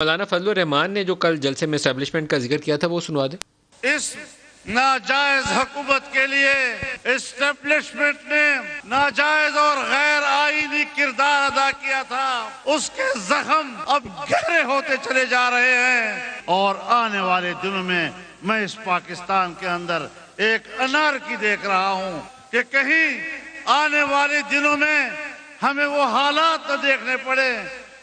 مولانا فضل الرحمان نے جو کل جلسے میں اسٹیبلشمنٹ کا ذکر کیا تھا وہ سنوا دیں۔ اس ناجائز حکومت کے لیے اسٹیبلشمنٹ نے ناجائز اور غیر آئینی کردار ادا کیا تھا، اس کے زخم اب گہرے ہوتے چلے جا رہے ہیں، اور آنے والے دنوں میں اس پاکستان کے اندر ایک انارکی دیکھ رہا ہوں کہ کہیں آنے والے دنوں میں ہمیں وہ حالات نہ دیکھنے پڑے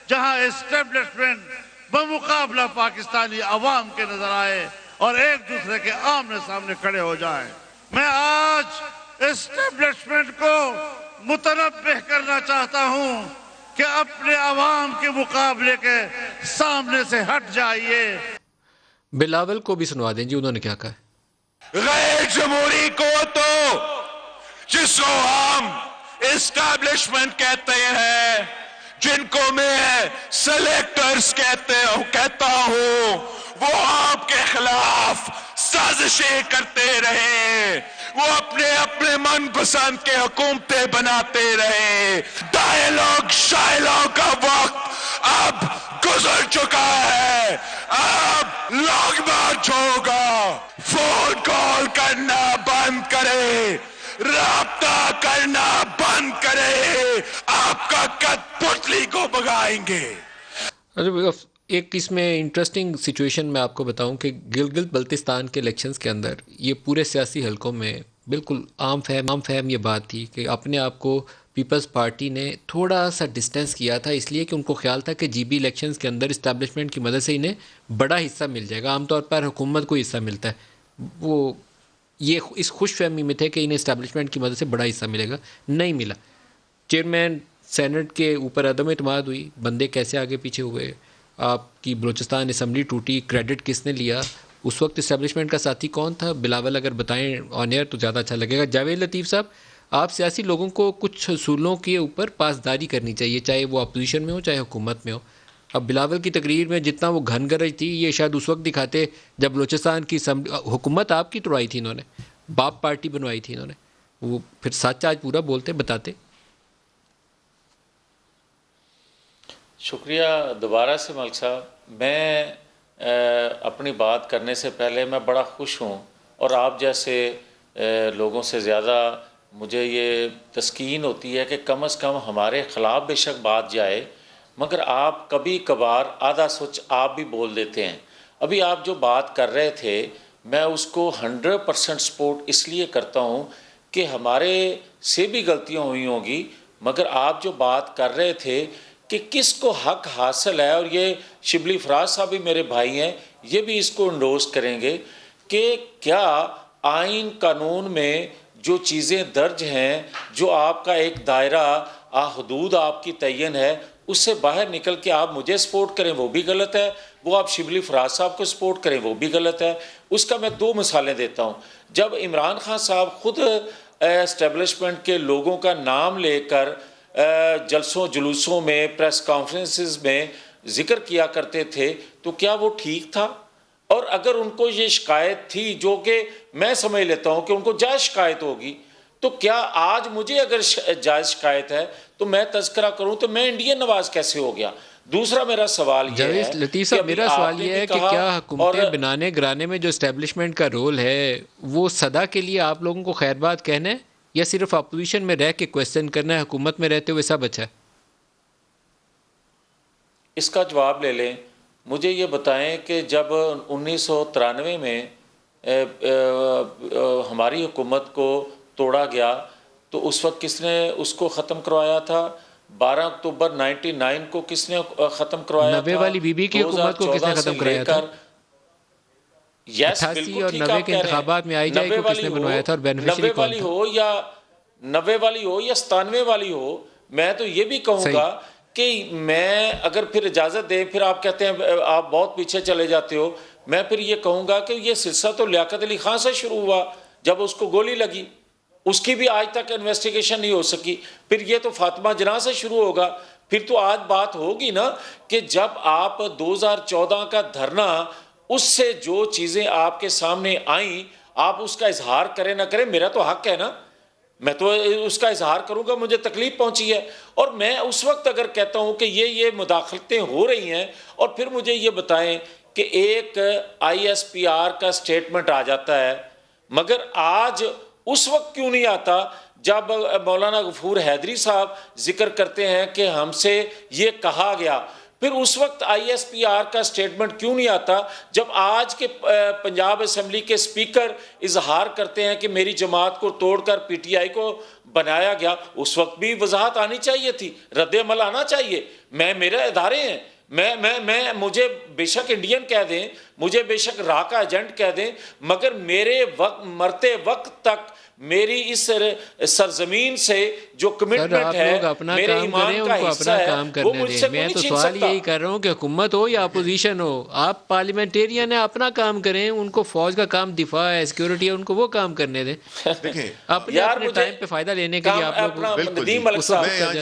جہاں اسٹیبلشمنٹ بمقابلہ پاکستانی عوام کے نظر آئے اور ایک دوسرے کے آمنے سامنے کھڑے ہو جائیں۔ میں آج اسٹیبلشمنٹ کو متنبہ کرنا چاہتا ہوں کہ اپنے عوام کے مقابلے کے سامنے سے ہٹ جائیے۔ بلاول کو بھی سنوا دیں جی، انہوں نے کیا کہا ہے۔ غیر جمہوری قوتوں جس کو ہم اسٹیبلشمنٹ کہتے ہیں، جن کو میں سلیکٹرز کہتا ہوں، وہ آپ کے خلاف سازشیں کرتے رہے، وہ اپنے من پسند کے حکومتیں بناتے رہے۔ ڈائیلاگ شائلاگ کا وقت اب گزر چکا ہے، اب لانگ مارچ ہوگا۔ فون کال کرنا بند کرے، رابطہ کرنا بند کرے، آپ کا قد پتلی کو بگائیں گے۔ ایک اس میں انٹرسٹنگ سچویشن میں آپ کو بتاؤں کہ گلگت بلتستان کے الیکشنز کے اندر یہ پورے سیاسی حلقوں میں بالکل عام فہم یہ بات تھی کہ اپنے آپ کو پیپلز پارٹی نے تھوڑا سا ڈسٹینس کیا تھا، اس لیے کہ ان کو خیال تھا کہ جی بی الیکشنز کے اندر اسٹیبلشمنٹ کی مدد سے انہیں بڑا حصہ مل جائے گا۔ عام طور پر حکومت کو حصہ ملتا ہے، وہ یہ اس خوش فہمی میں تھے کہ انہیں اسٹیبلشمنٹ کی مدد سے بڑا حصہ ملے گا، نہیں ملا۔ چیئرمین سینٹ کے اوپر عدم اعتماد ہوئی، بندے کیسے آگے پیچھے ہوئے، آپ کی بلوچستان اسمبلی ٹوٹی، کریڈٹ کس نے لیا، اس وقت اسٹیبلشمنٹ کا ساتھی کون تھا؟ بلاول اگر بتائیں آن ایئر تو زیادہ اچھا لگے گا۔ جاوید لطیف صاحب، آپ سیاسی لوگوں کو کچھ اصولوں کے اوپر پاسداری کرنی چاہیے، چاہے وہ اپوزیشن میں ہو چاہے حکومت میں ہو۔ اب بلاول کی تقریر میں جتنا وہ گھن گرج تھی، یہ شاید اس وقت دکھاتے جب بلوچستان کی حکومت آپ کی توڑائی تھی، انہوں نے باپ پارٹی بنوائی تھی، انہوں نے وہ پھر سچ آج پورا بولتے بتاتے۔ شکریہ دوبارہ سے ملک صاحب۔ میں اپنی بات کرنے سے پہلے میں بڑا خوش ہوں، اور آپ جیسے لوگوں سے زیادہ مجھے یہ تسکین ہوتی ہے کہ کم از کم ہمارے خلاف بے شک بات جائے، مگر آپ کبھی کبھار آدھا سچ آپ بھی بول دیتے ہیں۔ ابھی آپ جو بات کر رہے تھے، میں اس کو 100% سپورٹ اس لیے کرتا ہوں کہ ہمارے سے بھی غلطیاں ہوئی ہوں گی، مگر آپ جو بات کر رہے تھے کہ کس کو حق حاصل ہے، اور یہ شبلی فراز صاحب بھی میرے بھائی ہیں، یہ بھی اس کو انڈورس کریں گے کہ کیا آئین قانون میں جو چیزیں درج ہیں، جو آپ کا ایک دائرہ حدود آپ کی تعین ہے، اس سے باہر نکل کے آپ مجھے سپورٹ کریں وہ بھی غلط ہے، وہ آپ شبلی فراز صاحب کو سپورٹ کریں وہ بھی غلط ہے۔ اس کا میں 2 مثالیں دیتا ہوں۔ جب عمران خان صاحب خود اسٹیبلشمنٹ کے لوگوں کا نام لے کر جلسوں جلوسوں میں پریس کانفرنسز میں ذکر کیا کرتے تھے، تو کیا وہ ٹھیک تھا؟ اور اگر ان کو یہ شکایت تھی، جو کہ میں سمجھ لیتا ہوں کہ ان کو جائز شکایت ہوگی، تو کیا آج مجھے اگر جائز شکایت ہے تو میں تذکرہ کروں تو میں انڈین نواز کیسے ہو گیا؟ دوسرا میرا سوال یہ ہے جاوید لطیف صاحب، میرا سوال یہ ہے کہ کیا حکومتیں بنانے گرانے میں جو اسٹیبلشمنٹ کا رول ہے، وہ صدا کے لیے آپ لوگوں کو خیر بات کہنا ہے، یا صرف اپوزیشن میں رہ کے کویسچن کرنا ہے، حکومت میں رہتے ہوئے سب اچھا ہے؟ اس کا جواب لے لیں۔ مجھے یہ بتائیں کہ جب 1993 میں ہماری حکومت کو توڑا گیا تو اس وقت کس نے اس کو ختم کروایا تھا؟ 12 اکتوبر 99 کو کس نے ختم کروایا تھا؟ 90 والی بی بی کی حکومت کو کس نے ختم کرایا تھا؟ 88 اور 90 کے انتخابات میں آئی جائے کو کس نے بنوایا تھا اور بینیفیشری کون تھا؟ 90 والی ہو یا 97 والی ہو، میں تو یہ بھی کہوں گا کہ میں اگر پھر اجازت دیں، پھر آپ کہتے ہیں آپ بہت پیچھے چلے جاتے ہو، میں پھر یہ کہوں گا کہ یہ سلسلہ تو لیاقت علی خان سے شروع ہوا جب اس کو گولی لگی، اس کی بھی آج تک انویسٹیگیشن نہیں ہو سکی۔ پھر یہ تو فاطمہ جناح سے شروع ہوگا، پھر تو آج بات ہوگی نا کہ جب آپ 2014 کا دھرنا، اس سے جو چیزیں آپ کے سامنے آئیں، آپ اس کا اظہار کریں نہ کریں، میرا تو حق ہے نا میں تو اس کا اظہار کروں گا مجھے تکلیف پہنچی ہے، اور میں اس وقت اگر کہتا ہوں کہ یہ مداخلتیں ہو رہی ہیں، اور پھر مجھے یہ بتائیں کہ ایک ISPR کا سٹیٹمنٹ آ جاتا ہے، مگر آج اس وقت کیوں نہیں آتا جب مولانا غفور حیدری صاحب ذکر کرتے ہیں کہ ہم سے یہ کہا گیا؟ پھر اس وقت ISPR کا سٹیٹمنٹ کیوں نہیں آتا جب آج کے پنجاب اسمبلی کے سپیکر اظہار کرتے ہیں کہ میری جماعت کو توڑ کر PTI کو بنایا گیا؟ اس وقت بھی وضاحت آنی چاہیے تھی، رد عمل آنا چاہیے۔ میرے ادارے ہیں، مجھے بے شک انڈین کہہ دیں، مجھے بے شک را کا ایجنٹ کہہ دیں، مگر میرے مرتے وقت تک میری اس سرزمین سے جو کمٹمنٹ ہے، میرے ایمان کا حصہ ہے، وہ مجھ سے میں نہیں تو چھین سوال سکتا۔ یہی کر رہا ہوں کہ حکومت ہو یا اپوزیشن ہو، آپ پارلیمنٹیرین ہیں، اپنا کام کریں، ان کو فوج کا کام دفاع ہے، سیکیورٹی ہے، ان کو وہ کام کرنے دیں۔ دیکھیں اپنے ٹائم پہ فائدہ لینے کے لیے آپ لوگ ندیم ملک صاحب